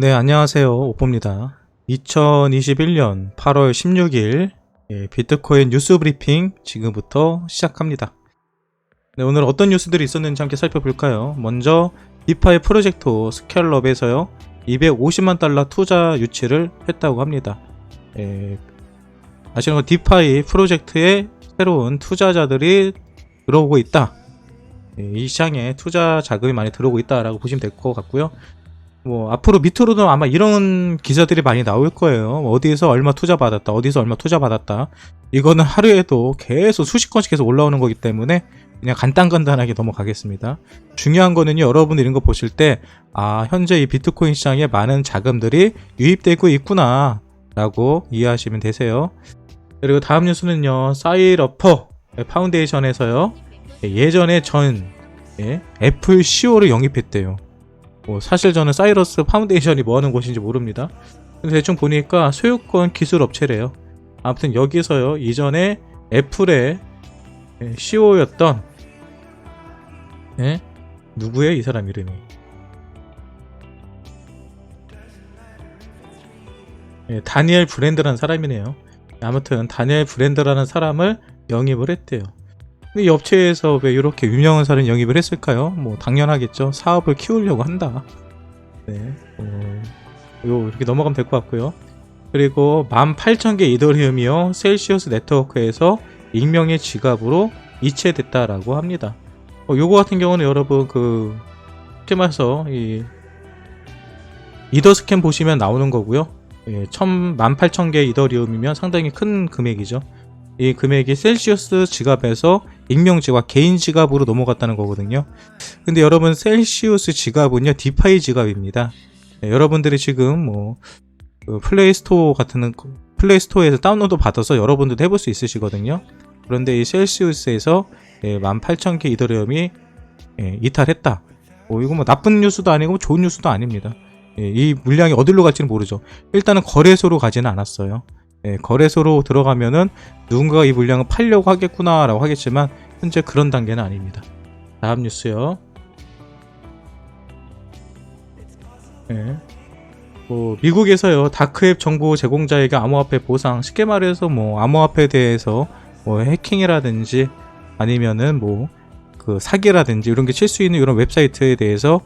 네, 안녕하세요. 오뽀입니다. 2021년 8월 16일 비트코인 뉴스 브리핑 지금부터 시작합니다. 네, 오늘 어떤 뉴스들이 있었는지 함께 살펴볼까요? 먼저 디파이 프로젝트 스켈럽에서요 250만 달러 투자 유치를 했다고 합니다. 아시는 거 디파이 프로젝트에 새로운 투자자들이 들어오고 있다. 이 시장에 투자 자금이 많이 들어오고 있다라고 보시면 될 것 같고요. 앞으로 밑으로도 아마 이런 기사들이 많이 나올 거예요. 어디에서 얼마 투자 받았다, 어디서 얼마 투자 받았다. 이거는 하루에도 계속 수십 건씩 계속 올라오는 거기 때문에 그냥 간단하게 넘어가겠습니다. 중요한 거는요, 여러분들 이런 거 보실 때, 현재 이 비트코인 시장에 많은 자금들이 유입되고 있구나 라고 이해하시면 되세요. 그리고 다음 뉴스는요, 사이러퍼 파운데이션에서요, 예전에 애플 CEO를 영입했대요. 사실 저는 사이러스 파운데이션이 뭐하는 곳인지 모릅니다. 근데 대충 보니까 소유권 기술 업체래요. 아무튼 여기서요, 이전에 애플의 CEO였던 누구예요 이 사람 이름이? 다니엘 브랜드라는 사람이네요. 아무튼 다니엘 브랜드라는 사람을 영입을 했대요. 근데 이 업체에서 왜 이렇게 유명한 사람을 영입을 했을까요? 당연하겠죠. 사업을 키우려고 한다. 네, 이렇게 넘어가면 될 것 같고요. 그리고 18,000개 이더리움이요, 셀시우스 네트워크에서 익명의 지갑으로 이체됐다라고 합니다. 요거 같은 경우는 여러분 쉽게 말해서 이 이더 스캔 보시면 나오는 거고요. 18,000개 이더리움이면 상당히 큰 금액이죠. 이 금액이 셀시우스 지갑에서 익명 지갑, 개인 지갑으로 넘어갔다는 거거든요. 근데 여러분, 셀시우스 지갑은요, 디파이 지갑입니다. 여러분들이 지금 플레이스토어에서 다운로드 받아서 여러분들도 해볼 수 있으시거든요. 그런데 이 셀시우스에서 18,000개 이더리움이 이탈했다. 이거 나쁜 뉴스도 아니고 좋은 뉴스도 아닙니다. 이 물량이 어디로 갈지는 모르죠. 일단은 거래소로 가지는 않았어요. 거래소로 들어가면은 누군가가 이 물량을 팔려고 하겠구나 라고 하겠지만 현재 그런 단계는 아닙니다. 다음 뉴스요. 미국에서요, 다크웹 정보 제공자에게 암호화폐 보상, 쉽게 말해서 암호화폐에 대해서 해킹이라든지 아니면은 사기라든지 이런 게 칠 수 있는 이런 웹사이트에 대해서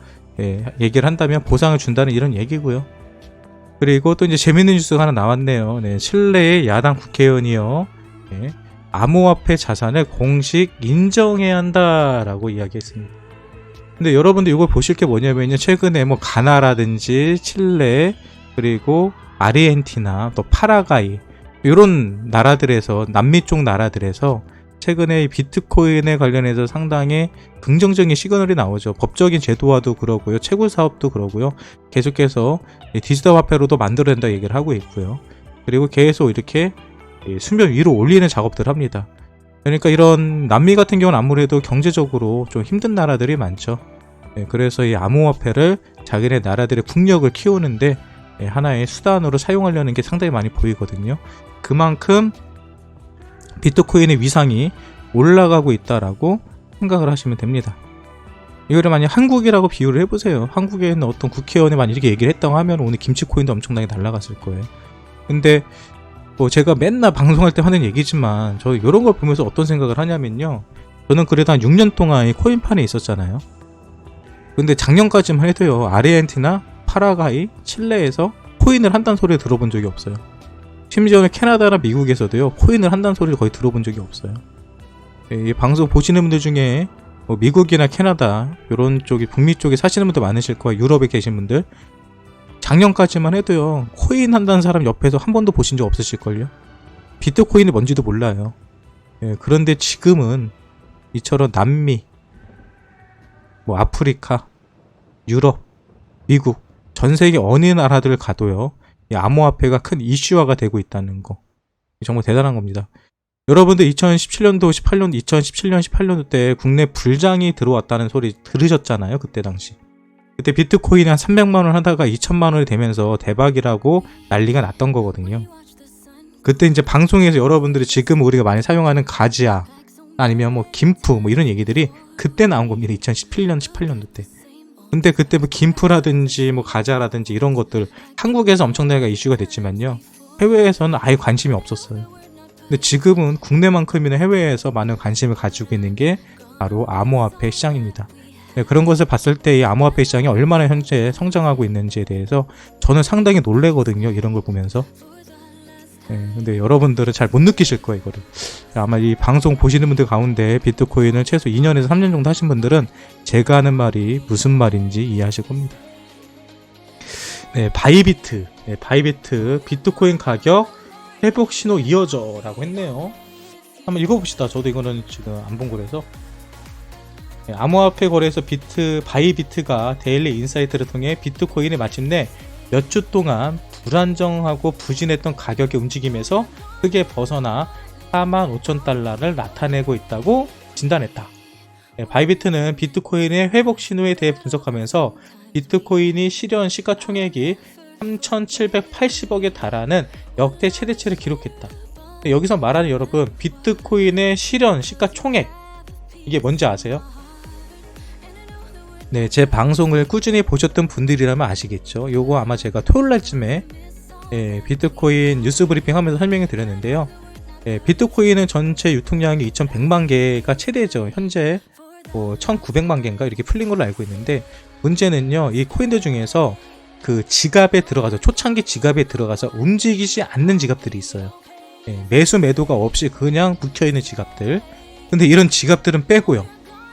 얘기를 한다면 보상을 준다는 이런 얘기고요. 그리고 또 이제 재밌는 뉴스가 하나 나왔네요. 칠레의 야당 국회의원이요, 암호화폐 자산을 공식 인정해야 한다라고 이야기했습니다. 근데 여러분들 이걸 보실 게 뭐냐면요, 최근에 가나라든지 칠레, 그리고 아르헨티나, 또 파라과이 이런 나라들에서, 남미 쪽 나라들에서 최근에 비트코인에 관련해서 상당히 긍정적인 시그널이 나오죠. 법적인 제도화도 그러고요, 채굴 사업도 그러고요, 계속해서 디지털 화폐로도 만들어야 된다 얘기를 하고 있고요. 그리고 계속 이렇게 수면 위로 올리는 작업들을 합니다. 그러니까 이런 남미 같은 경우는 아무래도 경제적으로 좀 힘든 나라들이 많죠. 그래서 이 암호화폐를 자기네 나라들의 국력을 키우는데 하나의 수단으로 사용하려는 게 상당히 많이 보이거든요. 그만큼 비트코인의 위상이 올라가고 있다라고 생각을 하시면 됩니다. 이거를 만약 한국이라고 비유를 해보세요. 한국에 있는 어떤 국회의원이 만약 이렇게 얘기를 했다고 하면 오늘 김치코인도 엄청나게 날아갔을 거예요. 근데 제가 맨날 방송할 때 하는 얘기지만 저 이런 걸 보면서 어떤 생각을 하냐면요, 저는 그래도 한 6년 동안 이 코인판에 있었잖아요. 근데 작년까지만 해도요, 아르헨티나, 파라과이, 칠레에서 코인을 한다는 소리를 들어본 적이 없어요. 심지어는 캐나다나 미국에서도요, 코인을 한다는 소리를 거의 들어본 적이 없어요. 이 방송 보시는 분들 중에 미국이나 캐나다 이런 쪽이, 북미 쪽에 사시는 분들 많으실 거예요. 유럽에 계신 분들, 작년까지만 해도요, 코인 한다는 사람 옆에서 한 번도 보신 적 없으실걸요. 비트코인이 뭔지도 몰라요. 그런데 지금은 이처럼 남미, 아프리카, 유럽, 미국, 전세계 어느 나라들 가도요, 이 암호화폐가 큰 이슈화가 되고 있다는 거, 정말 대단한 겁니다. 여러분들 2017년도, 18년도 때 국내 불장이 들어왔다는 소리 들으셨잖아요. 그때 당시. 그때 비트코인이 한 300만원 하다가 2천만원이 되면서 대박이라고 난리가 났던 거거든요. 그때 이제 방송에서 여러분들이 지금 우리가 많이 사용하는 가지아, 아니면 김프 이런 얘기들이 그때 나온 겁니다. 2017년, 18년도 때. 근데 그때 뭐 김프라든지 뭐 과자라든지 이런 것들 한국에서 엄청나게 이슈가 됐지만요. 해외에서는 아예 관심이 없었어요. 근데 지금은 국내만큼이나 해외에서 많은 관심을 가지고 있는 게 바로 암호화폐 시장입니다. 네, 그런 것을 봤을 때 이 암호화폐 시장이 얼마나 현재 성장하고 있는지에 대해서 저는 상당히 놀래거든요. 이런 걸 보면서. 네, 근데 여러분들은 잘 못 느끼실 거예요, 이거를. 아마 이 방송 보시는 분들 가운데 비트코인을 최소 2년에서 3년 정도 하신 분들은 제가 하는 말이 무슨 말인지 이해하실 겁니다. 네, 바이비트. 네, 바이비트. 비트코인 가격 회복 신호 이어져 라고 했네요. 한번 읽어봅시다. 저도 이거는 지금 안 본 거라서. 네, 암호화폐 거래소 바이비트가 데일리 인사이트를 통해 비트코인이 마침내 몇 주 동안 불안정하고 부진했던 가격의 움직임에서 크게 벗어나 45,000달러를 나타내고 있다고 진단했다. 네, 바이비트는 비트코인의 회복 신호에 대해 분석하면서 비트코인이 실현 시가총액이 3,780억에 달하는 역대 최대치를 기록했다. 여기서 말하는 여러분, 비트코인의 실현 시가총액, 이게 뭔지 아세요? 네, 제 방송을 꾸준히 보셨던 분들이라면 아시겠죠. 요거 아마 제가 토요일 날쯤에 비트코인 뉴스 브리핑 하면서 설명해 드렸는데요. 비트코인은 전체 유통량이 2,100만 개가 최대죠. 현재 뭐 1,900만 개인가 이렇게 풀린 걸로 알고 있는데, 문제는요, 이 코인들 중에서 그 지갑에 들어가서, 초창기 지갑에 들어가서 움직이지 않는 지갑들이 있어요. 매수 매도가 없이 그냥 묵혀있는 지갑들. 근데 이런 지갑들은 빼고요,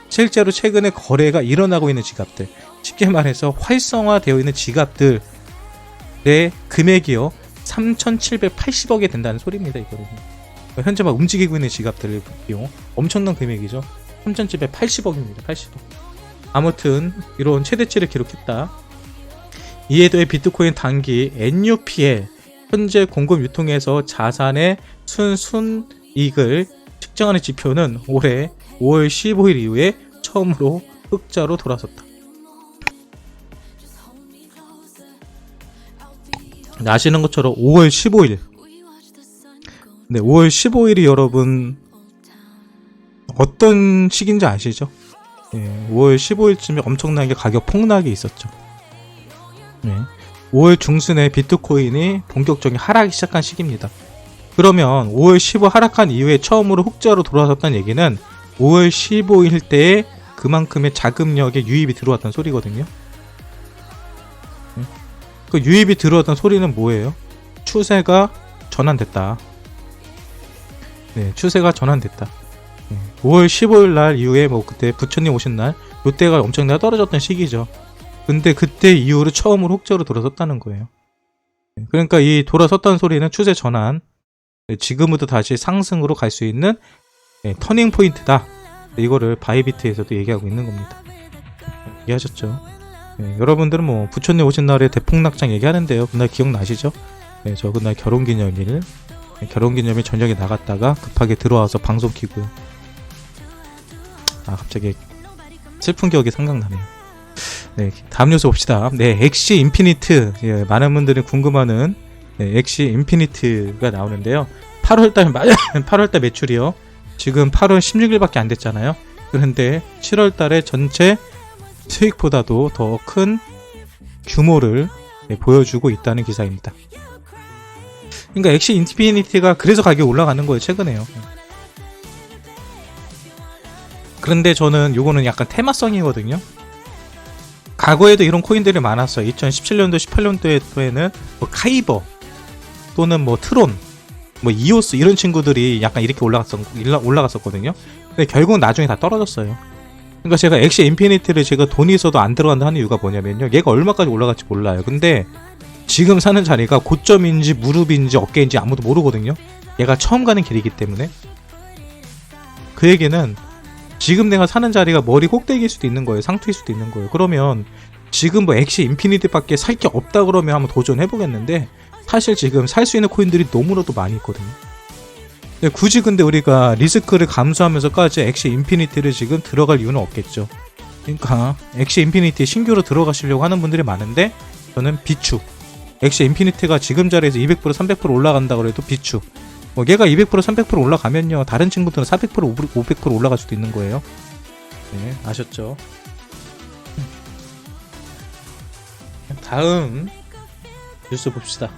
실제로 최근에 거래가 일어나고 있는 지갑들, 쉽게 말해서 활성화되어 있는 지갑들의 금액이요 3,780억이 된다는 소리입니다. 이거는 현재 막 움직이고 있는 지갑들의 비용 엄청난 금액이죠. 3,780억입니다. 80억. 아무튼 이런 최대치를 기록했다. 이에 더해 비트코인 단기 NUPL, 현재 공급 유통에서 자산의 순이익을 측정하는 지표는 올해 5월 15일 이후에 처음으로 흑자로 돌아섰다. 아시는 것처럼 5월 15일. 네, 5월 15일이 여러분 어떤 시기인지 아시죠? 네, 5월 15일쯤에 엄청나게 가격 폭락이 있었죠. 네, 5월 중순에 비트코인이 본격적인 하락이 시작한 시기입니다. 그러면 5월 15일 하락한 이후에 처음으로 흑자로 돌아섰다는 얘기는 5월 15일 때에 그만큼의 자금력에 유입이 들어왔던 소리거든요. 그 유입이 들어왔던 소리는 뭐예요? 추세가 전환됐다. 네, 추세가 전환됐다. 5월 15일 날 이후에 뭐 그때 부처님 오신 날, 요때가 엄청나게 떨어졌던 시기죠. 근데 그때 이후로 처음으로 흑자로 돌아섰다는 거예요. 그러니까 이 돌아섰다는 소리는 추세 전환, 지금부터 다시 상승으로 갈 수 있는 터닝 포인트다. 이거를 바이비트에서도 얘기하고 있는 겁니다. 이해하셨죠? 여러분들은 뭐 부처님 오신 날에 대폭락장 얘기하는데요. 그날 기억나시죠? 저 그날 결혼기념일 저녁에 나갔다가 급하게 들어와서 방송 키고요. 갑자기 슬픈 기억이 생각나네요. 네, 다음 뉴스 봅시다. 네, 엑시 인피니트. 많은 분들이 궁금하는 엑시 인피니트가 나오는데요. 8월달 매출이요. 지금 8월 16일밖에 안 됐잖아요. 그런데 7월달에 전체 수익보다도 더 큰 규모를 보여주고 있다는 기사입니다. 그러니까 엑시 인피니티가 그래서 가격이 올라가는 거예요, 최근에요. 그런데 저는 요거는 약간 테마성이거든요. 과거에도 이런 코인들이 많았어요. 2017년도, 18년도에는 뭐 카이버 또는 뭐 트론, 뭐 이오스 이런 친구들이 약간 이렇게 올라갔었거든요. 근데 결국은 나중에 다 떨어졌어요. 그러니까 제가 엑시 인피니티를 제가 돈이 있어도 안 들어간다 하는 이유가 뭐냐면요, 얘가 얼마까지 올라갈지 몰라요. 근데 지금 사는 자리가 고점인지 무릎인지 어깨인지 아무도 모르거든요. 얘가 처음 가는 길이기 때문에. 그 얘기는 지금 내가 사는 자리가 머리 꼭대기일 수도 있는 거예요. 상투일 수도 있는 거예요. 그러면 지금 뭐 엑시 인피니티밖에 살 게 없다 그러면 한번 도전해보겠는데, 사실 지금 살 수 있는 코인들이 너무나도 많이 있거든요. 굳이 근데 우리가 리스크를 감수하면서까지 엑시 인피니티를 지금 들어갈 이유는 없겠죠. 그러니까 엑시 인피니티 신규로 들어가시려고 하는 분들이 많은데, 저는 비추. 엑시 인피니티가 지금 자리에서 200% 300% 올라간다 그래도 비추. 뭐 얘가 200% 300% 올라가면요, 다른 친구들은 400% 500% 올라갈 수도 있는 거예요. 네, 아셨죠? 다음 뉴스 봅시다.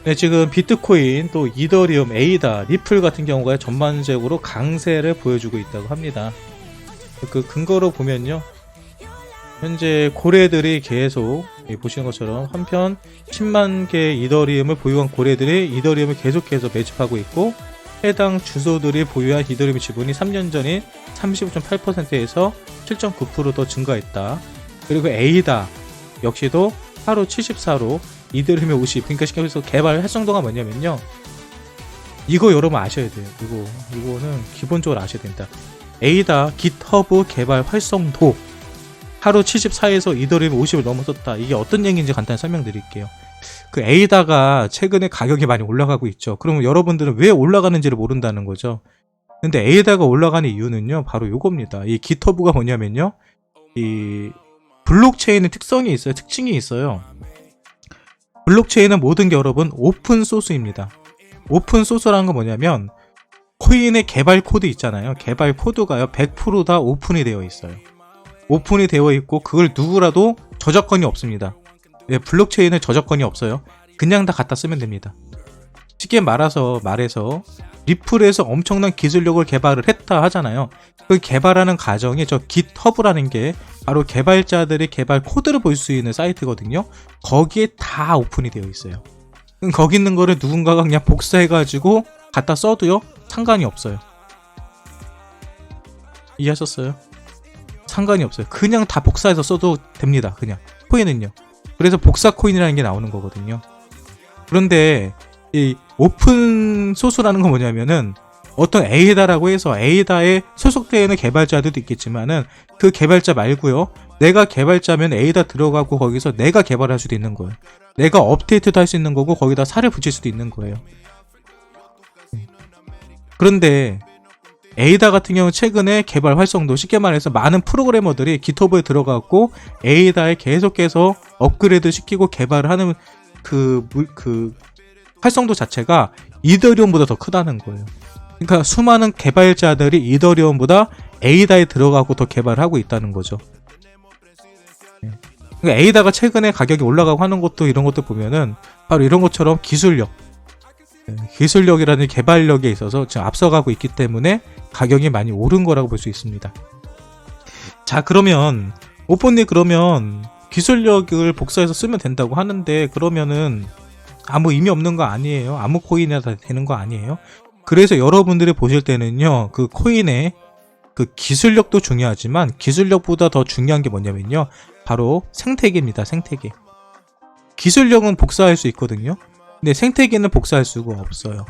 네, 지금 비트코인, 또 이더리움, 에이다, 리플 같은 경우가 전반적으로 강세를 보여주고 있다고 합니다. 그 근거로 보면요, 현재 고래들이 계속 보시는 것처럼 한편 10만 개 이더리움을 보유한 고래들이 이더리움을 계속해서 매집하고 있고, 해당 주소들이 보유한 이더리움 지분이 3년 전인 35.8%에서 7.9% 더 증가했다. 그리고 에이다 역시도 하루 74로 이더리움이 50, 그러니까 시켜서 개발 활성도가 뭐냐면요, 이거 여러분 아셔야 돼요. 이거는 기본적으로 아셔야 된다. 에이다 깃허브 개발 활성도 하루 74에서 이더리움 50을 넘어섰다. 이게 어떤 얘기인지 간단히 설명드릴게요. 그 에이다가 최근에 가격이 많이 올라가고 있죠. 그러면 여러분들은 왜 올라가는지를 모른다는 거죠. 근데 에이다가 올라가는 이유는요, 바로 요겁니다. 이 깃허브가 뭐냐면요, 이 블록체인의 특성이 있어요. 특징이 있어요. 블록체인은 모든 게 여러분 오픈 소스입니다. 오픈 소스라는 건 뭐냐면, 코인의 개발 코드 있잖아요. 개발 코드가요 100% 다 오픈이 되어 있어요. 오픈이 되어 있고 그걸 누구라도 저작권이 없습니다. 예, 블록체인은 저작권이 없어요. 그냥 다 갖다 쓰면 됩니다. 쉽게 말해서 리플에서 엄청난 기술력을 개발을 했다 하잖아요. 그 개발하는 과정이 저 깃허브라는 게 바로 개발자들이 개발 코드를 볼 수 있는 사이트거든요. 거기에 다 오픈이 되어 있어요. 거기 있는 거를 누군가가 그냥 복사해가지고 갖다 써도요, 상관이 없어요. 이해하셨어요? 상관이 없어요. 그냥 다 복사해서 써도 됩니다. 그냥 코인은요. 그래서 복사 코인이라는 게 나오는 거거든요. 그런데 이 오픈 소스라는 건 뭐냐면은, 어떤 에이다라고 해서 에이다에 소속되어 있는 개발자들도 있겠지만은 그 개발자 말고요, 내가 개발자면 에이다 들어가고 거기서 내가 개발할 수도 있는 거예요. 내가 업데이트도 할 수 있는 거고 거기다 살을 붙일 수도 있는 거예요. 그런데 에이다 같은 경우 최근에 개발 활성도, 쉽게 말해서 많은 프로그래머들이 깃허브에 들어가고 에이다에 계속해서 업그레이드 시키고 개발을 하는 그 활성도 자체가 이더리움보다 더 크다는 거예요. 그러니까 수많은 개발자들이 이더리움보다 에이다에 들어가고 더 개발을 하고 있다는 거죠. 그러니까 에이다가 최근에 가격이 올라가고 하는 것도, 이런 것도 보면은 바로 이런 것처럼 기술력이라는 개발력에 있어서 지금 앞서가고 있기 때문에 가격이 많이 오른 거라고 볼 수 있습니다. 자, 그러면 오뽀님, 그러면 기술력을 복사해서 쓰면 된다고 하는데 그러면은 아무 의미 없는 거 아니에요? 아무 코인이나 다 되는 거 아니에요? 그래서 여러분들이 보실 때는요, 그 코인의 그 기술력도 중요하지만 기술력보다 더 중요한 게 뭐냐면요, 바로 생태계입니다. 생태계. 기술력은 복사할 수 있거든요. 근데 생태계는 복사할 수가 없어요.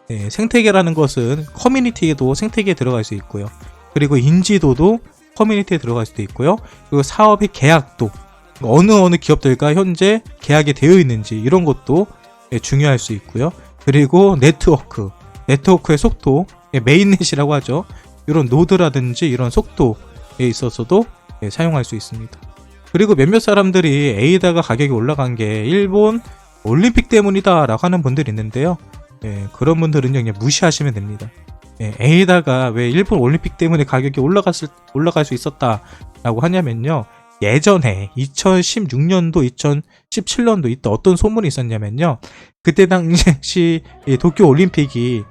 네, 생태계라는 것은 커뮤니티에도 생태계에 들어갈 수 있고요. 그리고 인지도도 커뮤니티에 들어갈 수도 있고요. 그리고 사업의 계약도, 어느 기업들과 현재 계약이 되어 있는지 이런 것도 중요할 수 있고요. 그리고 네트워크의 속도, 메인넷이라고 하죠. 이런 노드라든지 이런 속도에 있어서도 사용할 수 있습니다. 그리고 몇몇 사람들이 에이다가 가격이 올라간 게 일본 올림픽 때문이다 라고 하는 분들이 있는데요. 그런 분들은 그냥 무시하시면 됩니다. 에이다가 왜 일본 올림픽 때문에 가격이 올라갈 수 있었다 라고 하냐면요, 예전에 2016년도 2017년도 이때 어떤 소문이 있었냐면요, 그때 당시 도쿄 올림픽이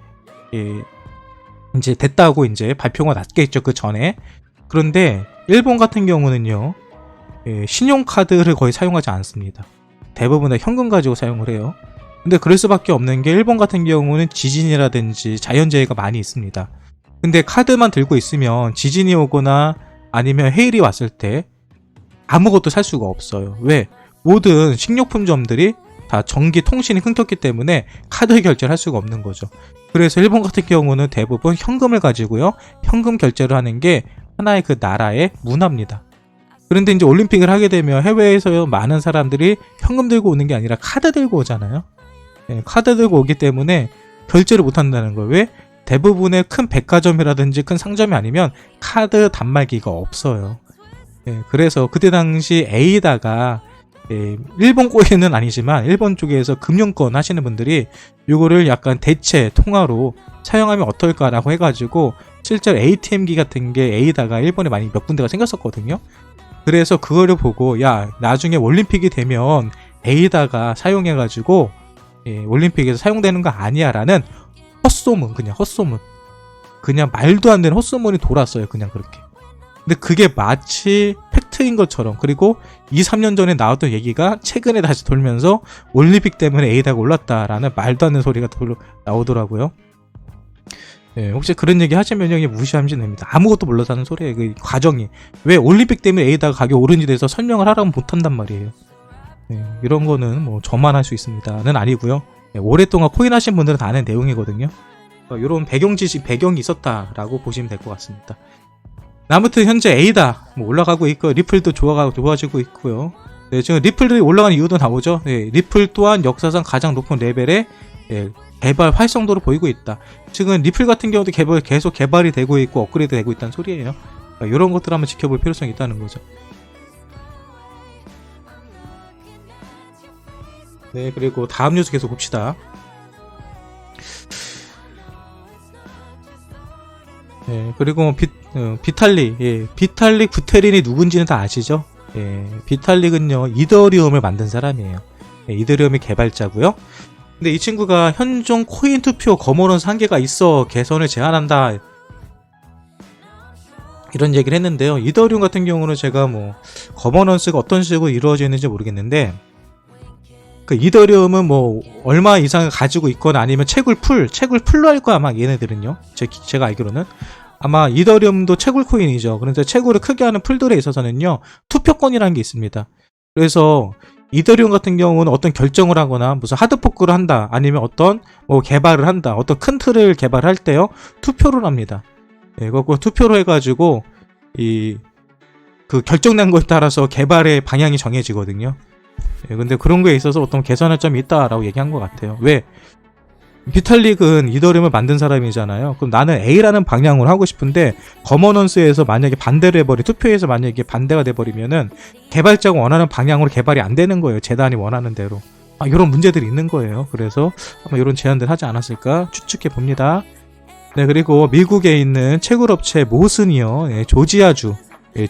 이제 됐다고 이제 발표가 났겠죠, 그 전에. 그런데 일본 같은 경우는요, 신용카드를 거의 사용하지 않습니다. 대부분 다 현금 가지고 사용을 해요. 근데 그럴 수밖에 없는 게, 일본 같은 경우는 지진이라든지 자연재해가 많이 있습니다. 근데 카드만 들고 있으면 지진이 오거나 아니면 해일이 왔을 때 아무것도 살 수가 없어요. 왜? 모든 식료품점들이 다 전기 통신이 끊겼기 때문에 카드 결제를 할 수가 없는 거죠. 그래서 일본 같은 경우는 대부분 현금을 가지고요, 현금 결제를 하는 게 하나의 그 나라의 문화입니다. 그런데 이제 올림픽을 하게 되면 해외에서 많은 사람들이 현금 들고 오는 게 아니라 카드 들고 오잖아요. 카드 들고 오기 때문에 결제를 못 한다는 거예요. 왜? 대부분의 큰 백화점이라든지 큰 상점이 아니면 카드 단말기가 없어요. 그래서 그때 당시 에이다가, 일본 코인은 아니지만 일본 쪽에서 금융권 하시는 분들이 이거를 약간 대체 통화로 사용하면 어떨까라고 해가지고 실제로 ATM기 같은 게 A다가 일본에 많이 몇 군데가 생겼었거든요. 그래서 그거를 보고 야 나중에 올림픽이 되면 A다가 사용해가지고 올림픽에서 사용되는 거 아니야 라는 헛소문, 그냥 헛소문, 그냥 말도 안 되는 헛소문이 돌았어요. 그냥 그렇게. 근데 그게 마치 팩트인 것처럼, 그리고 2-3년 전에 나왔던 얘기가 최근에 다시 돌면서 올림픽 때문에 A다가 올랐다라는 말도 안 되는 소리가 나오더라고요. 혹시 그런 얘기 하시면 형이 무시하시면 됩니다. 아무것도 몰라서 하는 소리예요. 그 과정이 왜 올림픽 때문에 A다가 가격 오른지 대해서 설명을 하라면 못한단 말이에요. 이런 거는 뭐 저만 할 수 있습니다는 아니고요. 오랫동안 코인 하신 분들은 다 아는 내용이거든요. 이런 배경이 있었다라고 보시면 될 것 같습니다. 아무튼 현재 A다 뭐 올라가고 있고 리플도 좋아지고 있고요. 지금 리플들이 올라가는 이유도 나오죠. 리플 또한 역사상 가장 높은 레벨의 개발 활성도를 보이고 있다. 지금 리플 같은 경우도 계속 개발이 되고 있고 업그레이드 되고 있다는 소리예요. 이런 것들 한번 지켜볼 필요성이 있다는 거죠. 네, 그리고 다음 뉴스 계속 봅시다. 그리고 비탈릭 부테린이 누군지는 다 아시죠? 비탈릭은요 이더리움을 만든 사람이에요. 이더리움의 개발자고요. 근데 이 친구가 현존 코인 투표 거머넌스 한계가 있어 개선을 제안한다 이런 얘기를 했는데요. 이더리움 같은 경우는 제가 뭐 거머넌스가 어떤 식으로 이루어지는지 모르겠는데, 그 이더리움은 뭐 얼마 이상을 가지고 있거나 아니면 채굴 풀로 할 거야 아마 얘네들은요. 제가 알기로는 아마 이더리움도 채굴 코인이죠. 그래서 채굴을 크게 하는 풀들에 있어서는요 투표권이라는 게 있습니다. 그래서 이더리움 같은 경우는 어떤 결정을 하거나 무슨 하드포크를 한다 아니면 어떤 뭐 개발을 한다, 어떤 큰 틀을 개발할 때요 투표를 합니다. 그거 투표로 해가지고 그 결정난 거에 따라서 개발의 방향이 정해지거든요. 근데 그런 거에 있어서 어떤 개선할 점이 있다라고 얘기한 것 같아요. 왜? 비탈릭은 이더리움을 만든 사람이잖아요. 그럼 나는 A라는 방향으로 하고 싶은데 거머넌스에서 만약에 반대를 해버리, 투표에서 만약에 반대가 돼버리면은 개발자가 원하는 방향으로 개발이 안 되는 거예요. 재단이 원하는 대로. 이런 문제들이 있는 거예요. 그래서 아마 이런 제안들 하지 않았을까 추측해 봅니다. 네, 그리고 미국에 있는 채굴업체 모슨이요,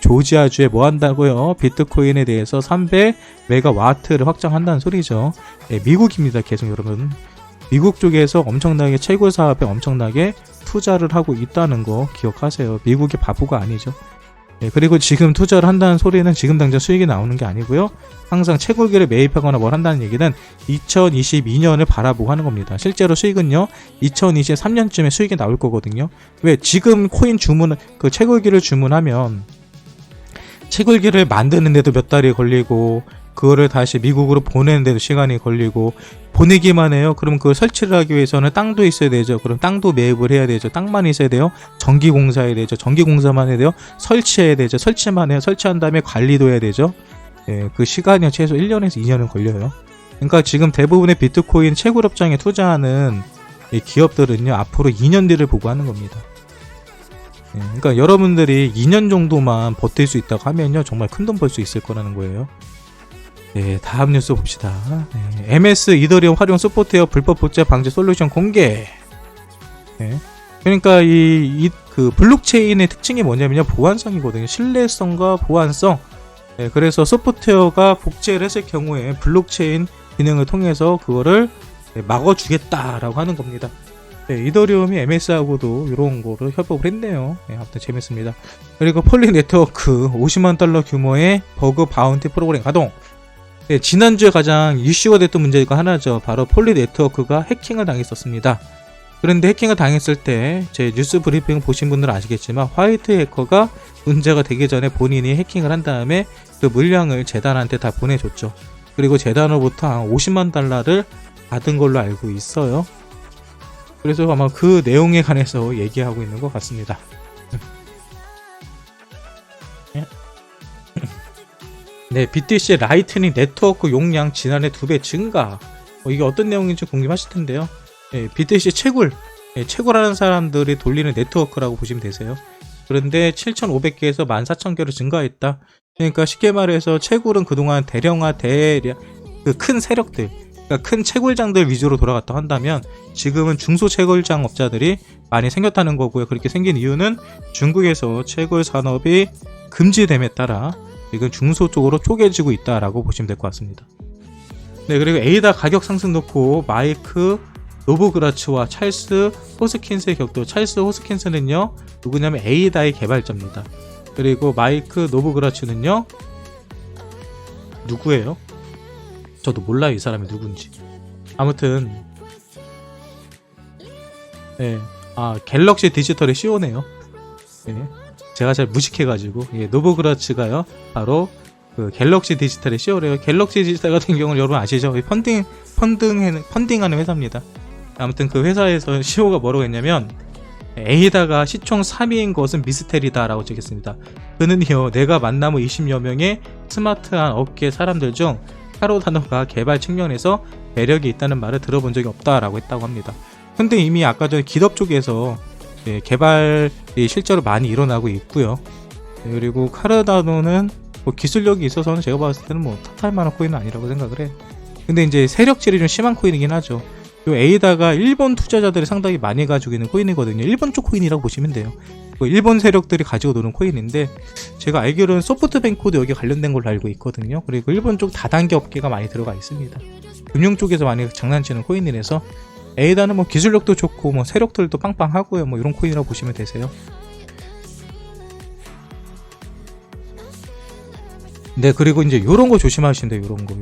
조지아주에 뭐 한다고요? 비트코인에 대해서 300메가와트를 확장한다는 소리죠. 미국입니다. 계속 여러분. 미국 쪽에서 엄청나게 채굴 사업에 엄청나게 투자를 하고 있다는 거 기억하세요. 미국이 바보가 아니죠. 그리고 지금 투자를 한다는 소리는 지금 당장 수익이 나오는 게 아니고요. 항상 채굴기를 매입하거나 뭘 한다는 얘기는 2022년을 바라보고 하는 겁니다. 실제로 수익은요 2023년쯤에 수익이 나올 거거든요. 왜? 지금 코인 그 채굴기를 주문하면 채굴기를 만드는데도 몇 달이 걸리고 그거를 다시 미국으로 보내는데도 시간이 걸리고, 보내기만 해요. 그럼 그걸 설치를 하기 위해서는 땅도 있어야 되죠. 그럼 땅도 매입을 해야 되죠. 땅만 있어야 돼요. 전기공사해야 되죠. 전기공사만 해야 돼요. 설치해야 되죠. 설치만 해요. 설치한 다음에 관리도 해야 되죠. 그 시간이 최소 1년에서 2년은 걸려요. 그러니까 지금 대부분의 비트코인 채굴업장에 투자하는 이 기업들은요 앞으로 2년 뒤를 보고 하는 겁니다. 그러니까 여러분들이 2년 정도만 버틸 수 있다고 하면요 정말 큰 돈 벌 수 있을 거라는 거예요. 다음 뉴스 봅시다. MS 이더리움 활용 소프트웨어 불법 복제 방지 솔루션 공개. 그러니까 그 블록체인의 특징이 뭐냐면요 보안성이거든요. 신뢰성과 보안성. 그래서 소프트웨어가 복제를 했을 경우에 블록체인 기능을 통해서 그거를 막아주겠다라고 하는 겁니다. 이더리움이 MS하고도 이런 거를 협업을 했네요. 아무튼 재밌습니다. 그리고 폴리 네트워크 50만 달러 규모의 버그 바운티 프로그램 가동. 지난주에 가장 이슈가 됐던 문제가 하나죠. 바로 폴리 네트워크가 해킹을 당했었습니다. 그런데 해킹을 당했을 때 제 뉴스 브리핑 보신 분들은 아시겠지만 화이트 해커가 문제가 되기 전에 본인이 해킹을 한 다음에 그 물량을 재단한테 다 보내줬죠. 그리고 재단으로부터 한 50만 달러를 받은 걸로 알고 있어요. 그래서 아마 그 내용에 관해서 얘기하고 있는 것 같습니다. 네, BTC 라이트닝 네트워크 용량 지난해 2배 증가. 이게 어떤 내용인지 궁금하실 텐데요. BTC 채굴하는 사람들이 돌리는 네트워크라고 보시면 되세요. 그런데 7,500개에서 14,000개로 증가했다. 그러니까 쉽게 말해서 채굴은 그동안 그 큰 세력들, 그러니까 큰 채굴장들 위주로 돌아갔다 한다면 지금은 중소 채굴장 업자들이 많이 생겼다는 거고요. 그렇게 생긴 이유는 중국에서 채굴 산업이 금지됨에 따라 지금 중소 쪽으로 쪼개지고 있다라고 보시면 될 것 같습니다. 네, 그리고 에이다 가격 상승 놓고 마이크 노브그라츠와 찰스 호스킨스의 격돌. 찰스 호스킨스는요 누구냐면 에이다의 개발자입니다. 그리고 마이크 노브그라츠는요 누구예요? 저도 몰라요, 이 사람이 누군지. 아무튼 네, 갤럭시 디지털의 CEO네요. 네, 제가 잘 무식해가지고 노브그라츠가요 바로 그 갤럭시 디지털의 CEO래요. 갤럭시 디지털 같은 경우는 여러분 아시죠? 펀딩하는 회사입니다. 아무튼 그 회사에서 CEO가 뭐라고 했냐면 에이다가 시총 3위인 것은 미스테리다 라고 적혔습니다. 그는요 내가 만나본 20여 명의 스마트한 업계 사람들 중 카로다노가 개발 측면에서 매력이 있다는 말을 들어본 적이 없다라고 했다고 합니다. 근데 이미 아까 전에 기업 쪽에서 개발이 실제로 많이 일어나고 있고요. 그리고 카로다노는 뭐 기술력이 있어서는 제가 봤을 때는 뭐 탓할 만한 코인은 아니라고 생각을 해요. 근데 이제 세력질이 좀 심한 코인이긴 하죠. 요 에이다가 일본 투자자들이 상당히 많이 가지고 있는 코인이거든요. 일본 쪽 코인이라고 보시면 돼요. 일본 세력들이 가지고 노는 코인인데 제가 알기로는 소프트뱅크도 여기 관련된 걸로 알고 있거든요. 그리고 일본 쪽 다단계 업계가 많이 들어가 있습니다. 금융 쪽에서 많이 장난치는 코인이라서 에이다는 뭐 기술력도 좋고 뭐 세력들도 빵빵하고요. 뭐 이런 코인이라고 보시면 되세요. 네, 그리고 이제 요런 거 조심하시면 돼요. 요런 거.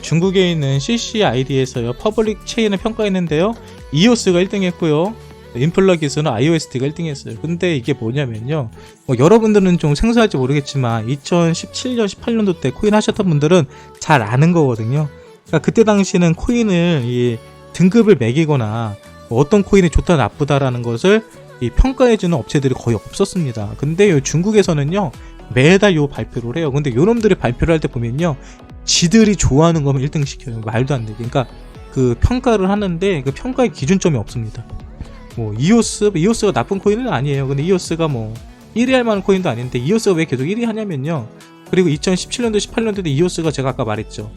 중국에 있는 CCID에서요 퍼블릭 체인을 평가했는데요 이오스가 1등 했고요 인플러 기술은 IOST가 1등 했어요. 근데 이게 뭐냐면요 여러분들은 좀 생소할지 모르겠지만 2017년 18년도 때 코인 하셨던 분들은 잘 아는 거거든요. 그러니까 그때 당시는 코인을 이 등급을 매기거나 어떤 코인이 좋다 나쁘다라는 것을 이 평가해주는 업체들이 거의 없었습니다. 근데 중국에서는요 매달 요 발표를 해요. 근데 요놈들이 발표를 할 때 보면요 지들이 좋아하는 거면 1등 시켜요. 말도 안 되게. 그러니까 그 평가를 하는데 그 평가의 기준점이 없습니다. 뭐 이오스가 나쁜 코인은 아니에요. 근데 이오스가 뭐 1위 할 만한 코인도 아닌데 이오스가 왜 계속 1위 하냐면요. 그리고 2017년도 18년도 때 이오스가 제가 아까 말했죠.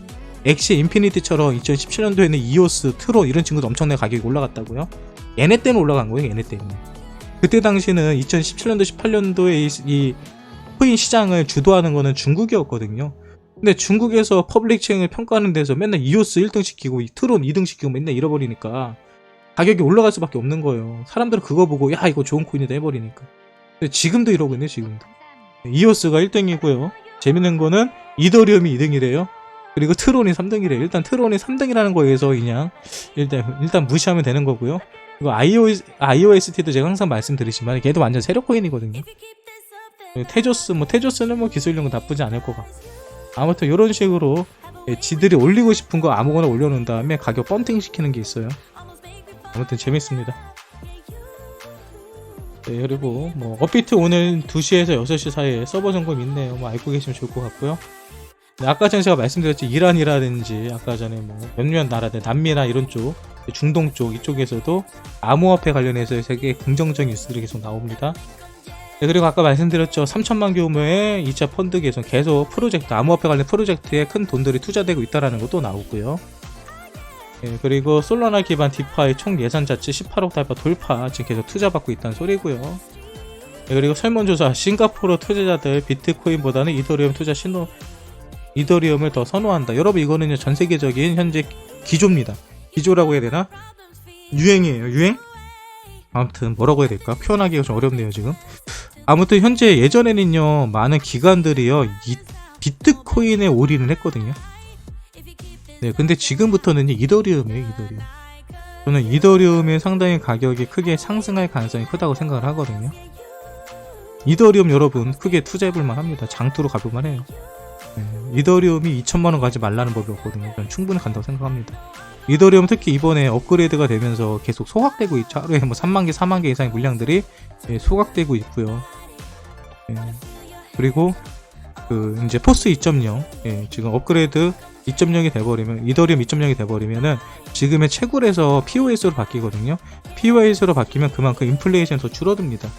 엑시 인피니티처럼 2017년도에는 이오스, 트론 이런 친구도 엄청나게 가격이 올라갔다고요. 얘네 때는 올라간 거예요. 얘네 때문에. 그때 당시는 2017년도 18년도에 이 코인 시장을 주도하는 거는 중국이었거든요. 근데 중국에서 퍼블릭 체인을 평가하는 데서 맨날 이오스 1등 시키고 트론 2등 시키고 맨날 잃어버리니까 가격이 올라갈 수밖에 없는 거예요. 사람들은 그거 보고 야 이거 좋은 코인이다 해버리니까. 근데 지금도 이러고 있네. 지금도 이오스가 1등이고요 재밌는 거는 이더리움이 2등이래요 그리고 트론이 3등이래요 일단 트론이 3등이라는 거에서 그냥 일단 무시하면 되는 거고요. 그리고 IOST도 제가 항상 말씀드리지만 걔도 완전 세력 코인이거든요. 테조스는 뭐 기술력은 나쁘지 않을 것 같고 아무튼 이런 식으로 지들이 올리고 싶은 거 아무거나 올려놓은 다음에 가격 펌핑 시키는 게 있어요. 아무튼 재밌습니다. 네, 그리고 뭐 업비트 오늘 2시에서 6시 사이에 서버 점검 있네요. 뭐 알고 계시면 좋을 것 같고요. 네, 아까 전에 제가 말씀드렸지 이란이라든지 아까 전에 뭐 몇몇 나라들 남미나 이런 쪽 중동 쪽 이쪽에서도 암호화폐 관련해서 세계 긍정적인 뉴스들이 계속 나옵니다. 네, 그리고 아까 말씀드렸죠. 3천만 규모의 2차 펀드 개선 계속 프로젝트 암호화폐 관련 프로젝트에 큰 돈들이 투자되고 있다는 것도 나오고요. 네, 그리고 솔라나 기반 디파이 총 예산 자체 18억 달러 돌파 지금 계속 투자받고 있다는 소리고요. 네, 그리고 설문조사 싱가포르 투자자들 비트코인보다는 이더리움을 더 선호한다. 여러분 이거는요 전 세계적인 현재 기조입니다. 기조라고 해야 되나? 유행이에요. 유행? 아무튼 뭐라고 해야 될까? 표현하기가 좀 어렵네요 지금. 아무튼 현재 예전에는요 많은 기관들이요 이 비트코인에 올인을 했거든요. 네, 근데 지금부터는 이더리움이에요. 이더리움. 저는 이더리움의 상당히 가격이 크게 상승할 가능성이 크다고 생각을 하거든요. 이더리움 여러분 크게 투자해볼만 합니다. 장투로 가볼만 해요. 네, 이더리움이 2천만원 가지 말라는 법이 없거든요. 저는 충분히 간다고 생각합니다. 이더리움 특히 이번에 업그레이드가 되면서 계속 소각되고 있죠. 하루에 뭐 3만개 4만개 이상의 물량들이 소각되고 있고요. 그리고 그 이제 포스 2.0 지금 업그레이드 2.0이 돼버리면 이더리움 2.0이 돼버리면은 지금의 채굴에서 POS로 바뀌거든요. POS로 바뀌면 그만큼 인플레이션이 더 줄어듭니다.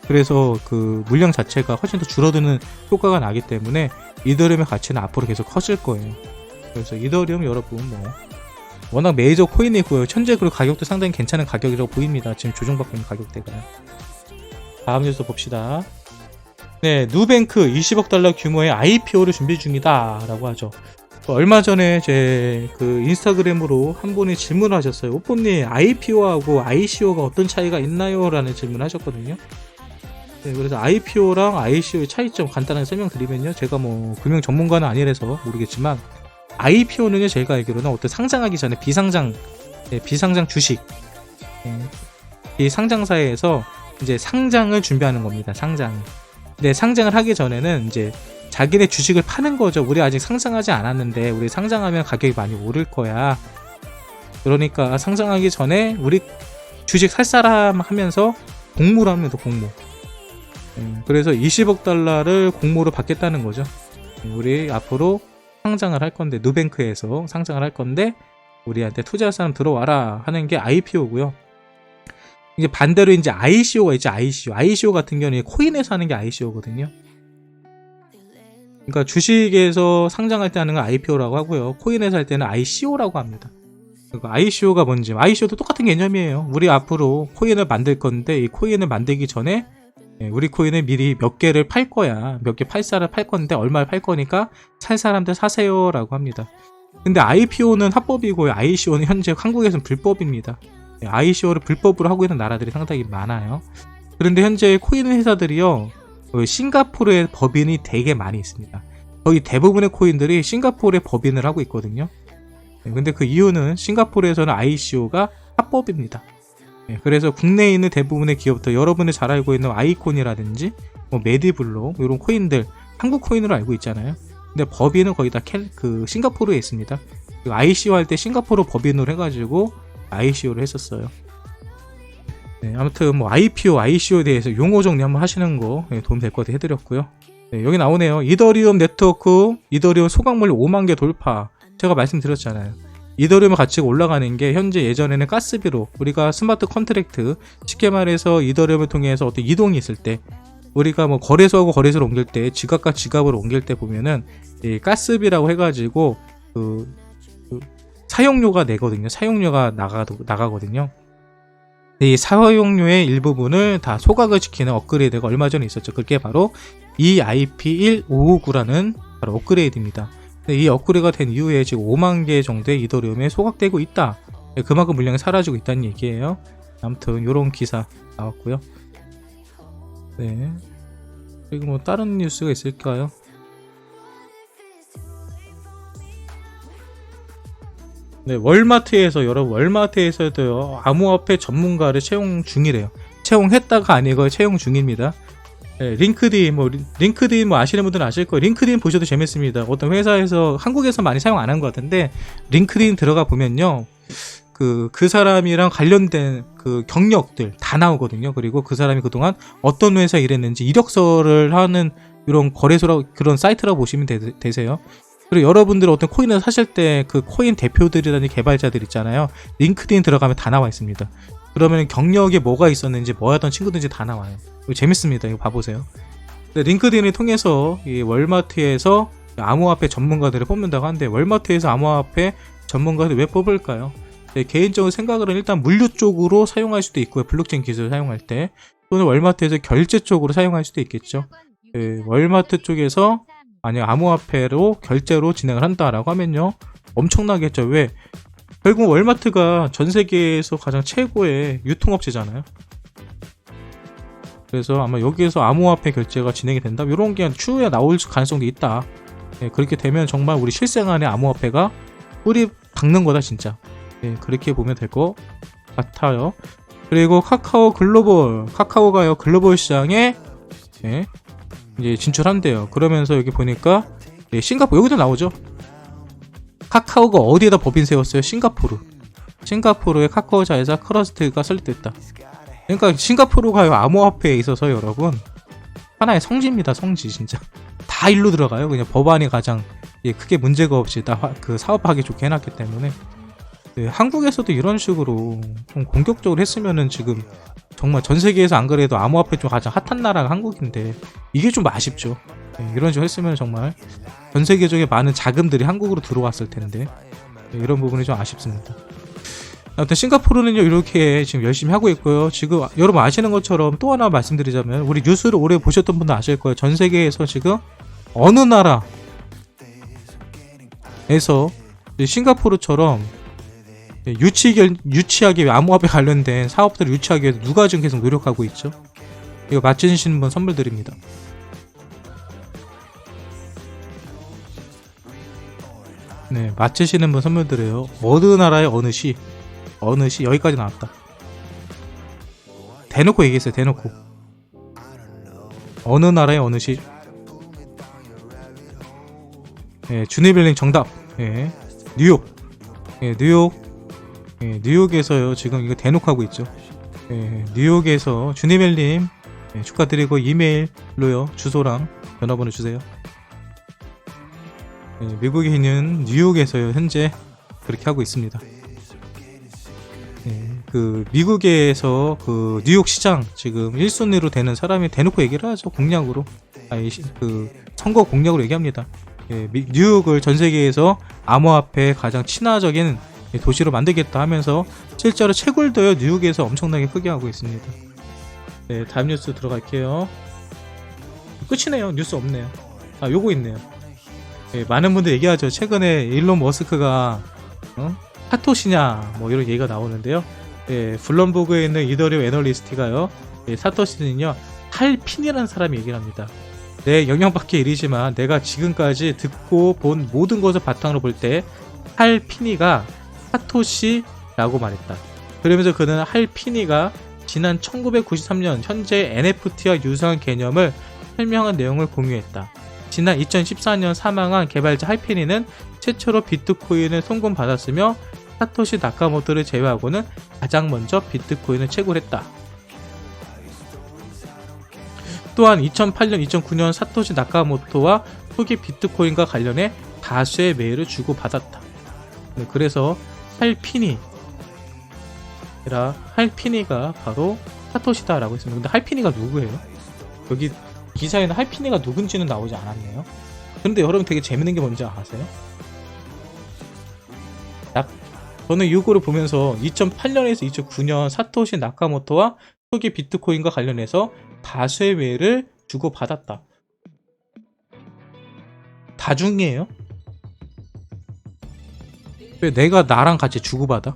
그래서 그 물량 자체가 훨씬 더 줄어드는 효과가 나기 때문에 이더리움의 가치는 앞으로 계속 커질 거예요. 그래서 이더리움 여러분 뭐 워낙 메이저 코인이고요. 현재 그리고 가격도 상당히 괜찮은 가격이라고 보입니다. 지금 조정받고 있는 가격대가. 다음 뉴스 봅시다. 네, 누뱅크 20억 달러 규모의 IPO를 준비 중이다 라고 하죠. 얼마 전에 제 그 인스타그램으로 한 분이 질문을 하셨어요. 오뽀님, IPO하고 ICO가 어떤 차이가 있나요? 라는 질문을 하셨거든요. 네, 그래서 IPO랑 ICO의 차이점 간단하게 설명드리면요. 제가 뭐 금융 전문가는 아니라서 모르겠지만, IPO는요, 제가 알기로는 어떤 상장하기 전에 비상장 주식, 이 상장사에서 이제 상장을 준비하는 겁니다. 상장. 근데 상장을 하기 전에는 이제 자기네 주식을 파는 거죠. 우리 아직 상장하지 않았는데 우리 상장하면 가격이 많이 오를 거야. 그러니까 상장하기 전에 우리 주식 살 사람 하면서 공모를 합니다. 공모. 그래서 20억 달러를 공모로 받겠다는 거죠. 우리 앞으로 상장을 할 건데, 누뱅크에서 상장을 할 건데 우리한테 투자할 사람 들어와라 하는 게 IPO고요. 이제 반대로 이제 ICO가 있죠. ICO 같은 경우는 코인에서 하는 게 ICO거든요. 그러니까 주식에서 상장할 때 하는 건 IPO라고 하고요. 코인에서 할 때는 ICO라고 합니다. 그러니까 ICO가 뭔지, ICO도 똑같은 개념이에요. 우리 앞으로 코인을 만들 건데 이 코인을 만들기 전에 우리 코인을 미리 몇 개를 팔 거야. 몇 개 팔 사람 팔 건데 얼마를 팔 거니까 살 사람들 사세요 라고 합니다. 근데 IPO는 합법이고요. ICO는 현재 한국에서는 불법입니다. ICO를 불법으로 하고 있는 나라들이 상당히 많아요. 그런데 현재 코인 회사들이요, 싱가포르의 법인이 되게 많이 있습니다. 거의 대부분의 코인들이 싱가포르의 법인을 하고 있거든요. 근데 그 이유는 싱가포르에서는 ICO가 합법입니다. 그래서 국내에 있는 대부분의 기업들, 여러분이 잘 알고 있는 아이콘이라든지 뭐 메디블로 이런 코인들 한국 코인으로 알고 있잖아요. 근데 법인은 거의 다 싱가포르에 있습니다. ICO 할 때 싱가포르 법인으로 해가지고 ICO를 했었어요. 네, 아무튼 뭐 IPO, ICO에 대해서 용어 정리 한번 하시는 거 도움 될 것 같아 해드렸고요. 네, 여기 나오네요. 이더리움 네트워크, 이더리움 소각물리 5만 개 돌파. 제가 말씀드렸잖아요. 이더리움 가치가 올라가는 게 현재 예전에는 가스비로 우리가 스마트 컨트랙트, 쉽게 말해서 이더리움을 통해서 어떤 이동이 있을 때 우리가 뭐 거래소하고 거래소를 옮길 때 지갑과 지갑을 옮길 때 보면은 이 가스비라고 해가지고 사용료가 내거든요. 사용료가 나가거든요. 이 사용료의 일부분을 다 소각을 시키는 업그레이드가 얼마 전에 있었죠. 그게 바로 EIP1559라는 바로 업그레이드입니다. 이 업그레이드가 된 이후에 지금 5만 개 정도의 이더리움에 소각되고 있다. 그만큼 물량이 사라지고 있다는 얘기예요. 아무튼 이런 기사 나왔고요. 네. 그리고 뭐 다른 뉴스가 있을까요? 네, 월마트에서, 여러분, 월마트에서도요, 암호화폐 전문가를 채용 중이래요. 채용했다가 아니고 채용 중입니다. 네, 링크드인 뭐 아시는 분들은 아실 거예요. 링크드인 보셔도 재밌습니다. 어떤 회사에서, 한국에서 많이 사용 안 한 것 같은데, 링크드인 들어가 보면요, 그 사람이랑 관련된 그 경력들 다 나오거든요. 그리고 그 사람이 그동안 어떤 회사에 일했는지 이력서를 하는 이런 거래소라고, 그런 사이트라고 보시면 되세요. 그리고 여러분들 어떤 코인을 사실 때 그 코인 대표들이라는 개발자들 있잖아요. 링크드인 들어가면 다 나와 있습니다. 그러면 경력에 뭐가 있었는지 뭐 하던 친구든지 다 나와요. 이거 재밌습니다. 이거 봐보세요. 링크드인을 통해서 이 월마트에서 암호화폐 전문가들을 뽑는다고 하는데, 월마트에서 암호화폐 전문가들 왜 뽑을까요? 네, 개인적으로 생각으로는 일단 물류 쪽으로 사용할 수도 있고요. 블록체인 기술을 사용할 때, 또는 월마트에서 결제 쪽으로 사용할 수도 있겠죠. 네, 월마트 쪽에서 만약 암호화폐로 결제로 진행을 한다라고 하면요, 엄청나겠죠. 왜? 결국 월마트가 전 세계에서 가장 최고의 유통업체잖아요. 그래서 아마 여기에서 암호화폐 결제가 진행이 된다, 이런 게 추후에 나올 가능성도 있다. 네, 그렇게 되면 정말 우리 실생활의 암호화폐가 뿌리 박는 거다 진짜. 네, 그렇게 보면 될 것 같아요. 그리고 카카오가요, 글로벌 시장에 이제 진출한대요. 그러면서 여기 보니까 싱가포르, 여기도 나오죠. 카카오가 어디에다 법인 세웠어요? 싱가포르의 카카오 자회사 크러스트가 설립됐다. 그러니까 싱가포르가 암호화폐에 있어서 여러분 하나의 성지입니다. 성지 진짜. 다 일로 들어가요. 그냥 법안이 가장 크게 문제가 없이 다 그 사업하기 좋게 해놨기 때문에. 네, 한국에서도 이런 식으로 좀 공격적으로 했으면은 지금 정말 전 세계에서 안 그래도 암호화폐 좀 가장 핫한 나라가 한국인데, 이게 좀 아쉽죠. 네, 이런 식으로 했으면 정말 전 세계적인 많은 자금들이 한국으로 들어왔을 텐데. 이런 부분이 좀 아쉽습니다. 아무튼 싱가포르는요 이렇게 지금 열심히 하고 있고요. 지금 여러분 아시는 것처럼 또 하나 말씀드리자면 우리 뉴스를 오래 보셨던 분들 아실 거예요. 전 세계에서 지금 어느 나라에서 싱가포르처럼 유치하게 암호화폐 관련된 사업들을 유치하기 위해서 누가 지금 계속 노력하고 있죠. 이거 맞추시는 분 선물 드립니다. 네, 맞추시는 분 선물 드려요. 어느 나라의 어느 시 여기까지 나왔다. 대놓고 얘기했어요. 대놓고 어느 나라의 어느 시. 예, 주니빌링 정답. 예, 뉴욕. 예, 뉴욕에서요 지금 이거 대놓고 하고 있죠. 예, 뉴욕에서 주니벨님 축하드리고 이메일로요 주소랑 전화번호 주세요. 예, 미국에 있는 뉴욕에서요 현재 그렇게 하고 있습니다. 예, 그 미국에서 그 뉴욕 시장 지금 1순위로 되는 사람이 대놓고 얘기를 하죠. 공약으로 그 선거 공약으로 얘기합니다. 예, 뉴욕을 전 세계에서 암호화폐에 가장 친화적인 도시로 만들겠다 하면서 실제로 채굴도요 뉴욕에서 엄청나게 크게 하고 있습니다. 네, 다음 뉴스 들어갈게요. 끝이네요. 뉴스 없네요. 아, 요거 있네요. 네, 많은 분들 얘기하죠. 최근에 일론 머스크가 사토시냐 뭐 이런 얘기가 나오는데요. 네, 블룸버그에 있는 이더리움 애널리스트가요, 네, 사토시는요 할핀이라는 사람이 얘기를 합니다. 내 영향밖에 일이지만 내가 지금까지 듣고 본 모든 것을 바탕으로 볼 때 할피니가 사토시라고 말했다. 그러면서 그는 할피니가 지난 1993년 현재 NFT와 유사한 개념을 설명한 내용을 공유했다. 지난 2014년 사망한 개발자 할피니는 최초로 비트코인을 송금받았으며 사토시 나카모토를 제외하고는 가장 먼저 비트코인을 채굴했다. 또한 2008년, 2009년 사토시 나카모토와 초기 비트코인과 관련해 다수의 메일을 주고받았다. 네, 그래서 할피니가 바로 사토시다라고 했습니다. 근데 할피니가 누구예요? 여기 기사에는 할피니가 누군지는 나오지 않았네요. 그런데 여러분 되게 재밌는 게 뭔지 아세요? 저는 이거를 보면서 2008년에서 2009년 사토시 나카모토와 초기 비트코인과 관련해서 다수의 메일을 주고받았다. 다중이에요? 왜 내가 나랑 같이 주고받아?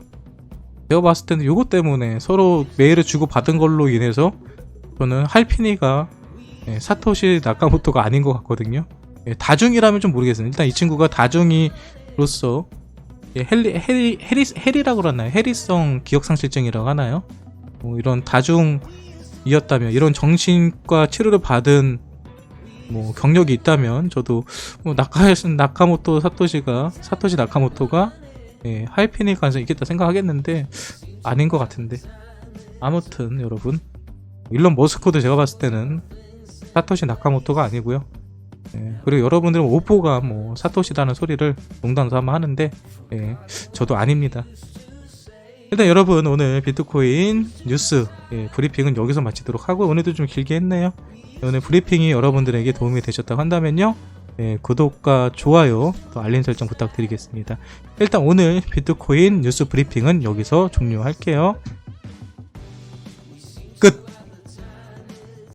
제가 봤을 때는 이것 때문에 서로 메일을 주고받은 걸로 인해서 저는 할피니가 사토시 나카모토가 아닌 것 같거든요. 다중이라면 좀 모르겠어요. 일단 이 친구가 다중이로서 해리라고 그러나요? 해리성 기억상실증이라고 하나요? 뭐 이런 다중이었다면, 이런 정신과 치료를 받은 뭐 경력이 있다면 저도 뭐 나카모토 사토시 나카모토가 하이피닉 가능성이 있겠다 생각하겠는데 아닌 것 같은데. 아무튼 여러분, 일론 머스크도 제가 봤을 때는 사토시 나카모토가 아니고요. 그리고 여러분들은 오포가 뭐 사토시다는 소리를 농담 삼아 하는데 저도 아닙니다. 일단 여러분, 오늘 비트코인 뉴스 브리핑은 여기서 마치도록 하고, 오늘도 좀 길게 했네요. 오늘 브리핑이 여러분들에게 도움이 되셨다고 한다면요, 구독과 좋아요 또 알림 설정 부탁드리겠습니다. 일단 오늘 비트코인 뉴스 브리핑은 여기서 종료할게요. 끝.